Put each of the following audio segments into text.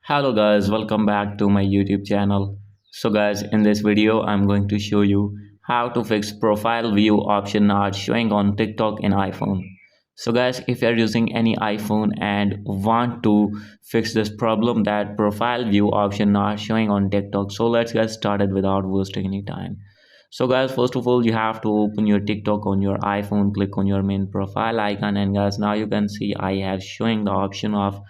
Hello guys, welcome back to my YouTube channel. So guys, in this video I'm going to show you how to fix profile view option not showing on TikTok in iPhone. So guys, if you're using any iPhone and want to fix this problem that profile view option not showing on TikTok, so let's get started without wasting any time. So guys, first of all you have to open your TikTok on your iPhone, click on your main profile icon, and guys now you can see I have showing the option of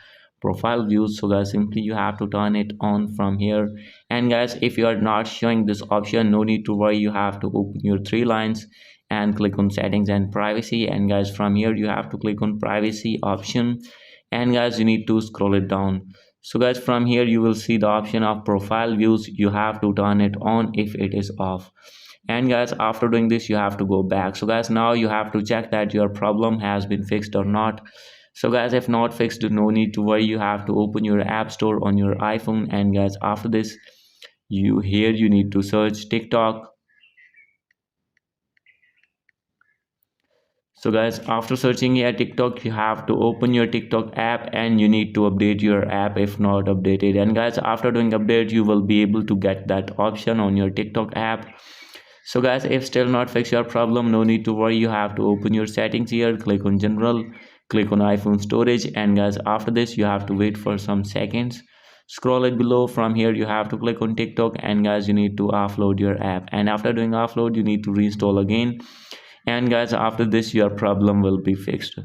profile views. So guys, simply you have to turn it on from here. And guys, if you are not showing this option, no need to worry, you have to open your three lines and click on settings and privacy. And guys, from here you have to click on privacy option, and guys you need to scroll it down. So guys, from here you will see the option of profile views. You have to turn it on if it is off. And guys, after doing this you have to go back. So guys, now you have to check that your problem has been fixed or not. So guys, if not fixed, no need to worry, you have to open your app store on your iPhone. And guys, after this you need to search TikTok. So guys, after searching here TikTok, you have to open your TikTok app and you need to update your app if not updated. And guys, after doing update you will be able to get that option on your TikTok app. So guys, if still not fix your problem, no need to worry, you have to open your settings here, click on general, click on iPhone storage, and guys, after this you have to wait for some seconds. Scroll it below. From here you have to click on TikTok, and guys you need to offload your app, and after doing offload you need to reinstall again. And guys, after this your problem will be fixed.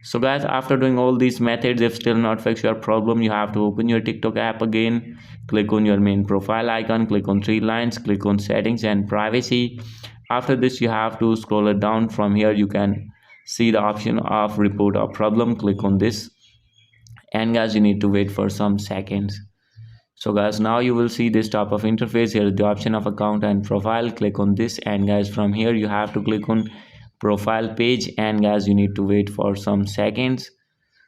So guys, after doing all these methods, if still not fix your problem, you have to open your TikTok app again, click on your main profile icon, click on three lines, click on settings and privacy. After this you have to scroll it down. From here you can see the option of report a problem, click on this, and guys you need to wait for some seconds. So guys, now you will see this type of interface. Here is the option of account and profile, click on this, and guys from here you have to click on profile page, and guys you need to wait for some seconds.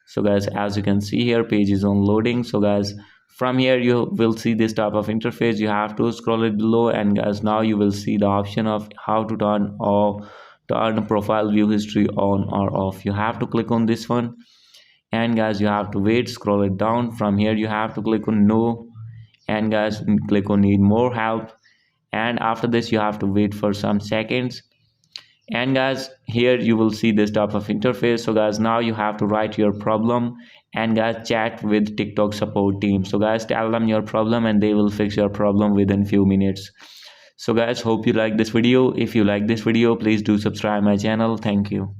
So guys, as you can see here, page is on loading. So guys, from here you will see this type of interface. You have to scroll it below, and guys now you will see the option of how to turn profile view history on or off. You have to click on this one, and guys you have to wait, scroll it down. From here you have to click on no, and guys click on need more help, and after this you have to wait for some seconds. And guys, here you will see this type of interface. So guys, now you have to write your problem and guys chat with TikTok support team. So guys, tell them your problem and they will fix your problem within few minutes. So guys, hope you like this video. If you like this video, please do subscribe my channel. Thank you.